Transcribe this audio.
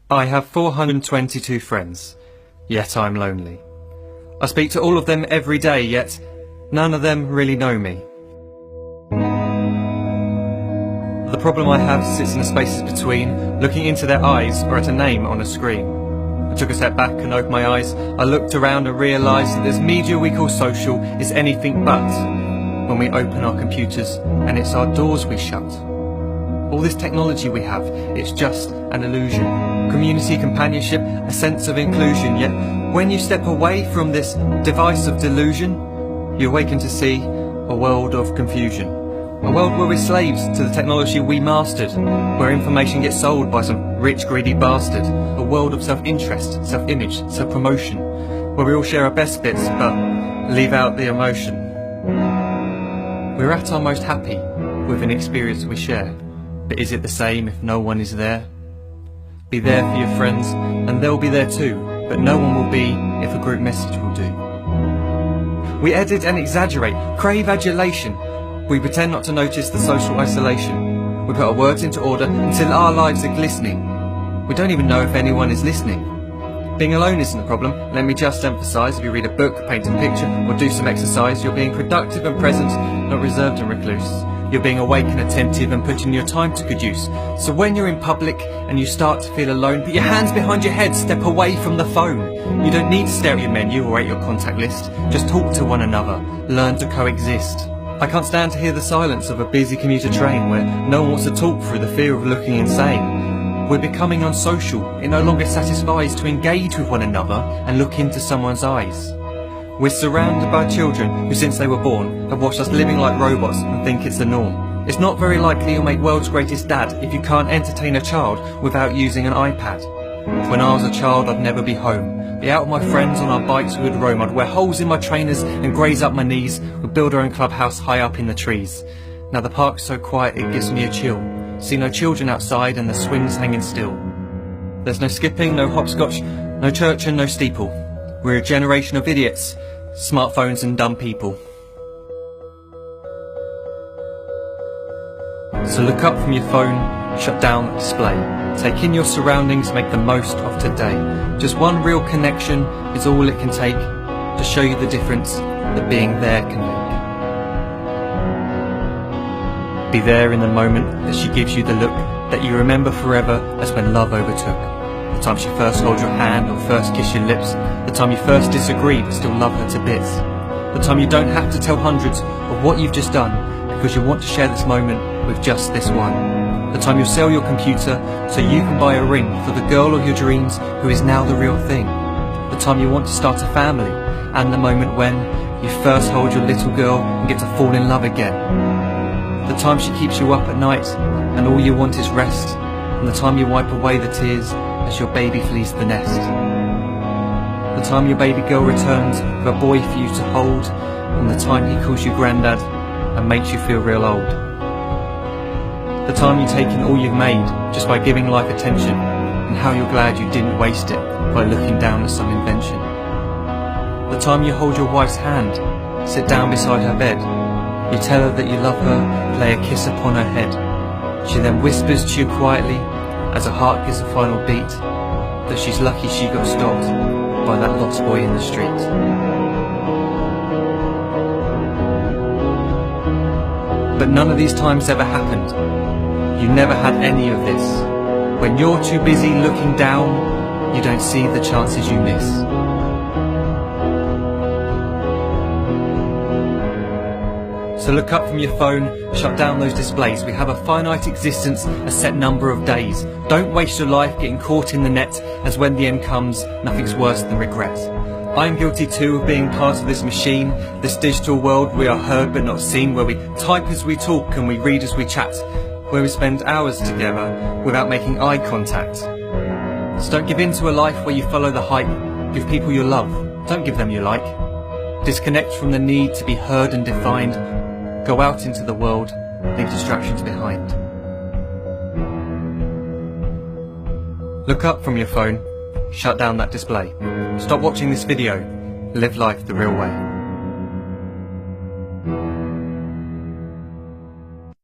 I have 422 friends, yet I'm lonely. I speak to all of them every day, yet none of them really know me. The problem I have sits in the spaces between looking into their eyes or at a name on a screen. I took a step back and opened my eyes. I looked around and realised that this media we call social is anything but when we open our computers and it's our doors we shut. All this technology we have, it's just an illusion. Community, companionship, a sense of inclusion. Yet when you step away from this device of delusion, you awaken to see a world of confusion. A world where we're slaves to the technology we mastered, where information gets sold by some rich, greedy bastard. A world of self-interest, self-image, self-promotion, where we all share our best bits but leave out the emotion. We're at our most happy with an experience we share. But is it the same if no one is there? Be there for your friends, and they'll be there too, but no one will be if a group message will do. We edit and exaggerate, crave adulation. We pretend not to notice the social isolation. We put our words into order until our lives are glistening. We don't even know if anyone is listening. Being alone isn't the problem. Let me just emphasise, if you read a book, paint a picture, or do some exercise, you're being productive and present, not reserved and recluse. You're being awake and attentive and putting your time to good use. So when you're in public and you start to feel alone, put your hands behind your head, step away from the phone. You don't need to stare at your menu or at your contact list. Just talk to one another. Learn to coexist. I can't stand to hear the silence of a busy commuter train where no one wants to talk through the fear of looking insane. We're becoming unsocial. It no longer satisfies to engage with one another and look into someone's eyes. We're surrounded by children who, since they were born, have watched us living like robots and think it's the norm. It's not very likely you'll make world's greatest dad if you can't entertain a child without using an iPad. When I was a child, I'd never be home. Be out with my friends on our bikes we would roam. I'd wear holes in my trainers and graze up my knees. We'd build our own clubhouse high up in the trees. Now the park's so quiet it gives me a chill. See no children outside and the swings hanging still. There's no skipping, no hopscotch, no church and no steeple. We're a generation of idiots, smartphones and dumb people. So look up from your phone, shut down the display. Take in your surroundings, make the most of today. Just one real connection is all it can take to show you the difference that being there can make. Be there in the moment that she gives you the look that you remember forever as when love overtook. The time she first holds your hand or first kiss your lips. The time you first disagree but still love her to bits. The time you don't have to tell hundreds of what you've just done because you want to share this moment with just this one. The time you sell your computer so you can buy a ring for the girl of your dreams who is now the real thing. The time you want to start a family, and the moment when you first hold your little girl and get to fall in love again. The time she keeps you up at night and all you want is rest, and the time you wipe away the tears as your baby flees the nest. The time your baby girl returns with a boy for you to hold, and the time he calls you granddad and makes you feel real old. The time you take in all you've made just by giving life attention, and how you're glad you didn't waste it by looking down at some invention. The time you hold your wife's hand, sit down beside her bed, you tell her that you love her, lay a kiss upon her head. She then whispers to you quietly as her heart gives a final beat, that she's lucky she got stopped by that lost boy in the street. But none of these times ever happened. You never had any of this. When you're too busy looking down, you don't see the chances you miss. So look up from your phone, shut down those displays. We have a finite existence, a set number of days. Don't waste your life getting caught in the net, as when the end comes, nothing's worse than regret. I'm guilty too of being part of this machine, this digital world we are heard but not seen, where we type as we talk and we read as we chat, where we spend hours together without making eye contact. So don't give in to a life where you follow the hype. Give people your love, don't give them your like. Disconnect from the need to be heard and defined. Go out into the world, leave distractions behind. Look up from your phone, shut down that display. Stop watching this video, live life the real way.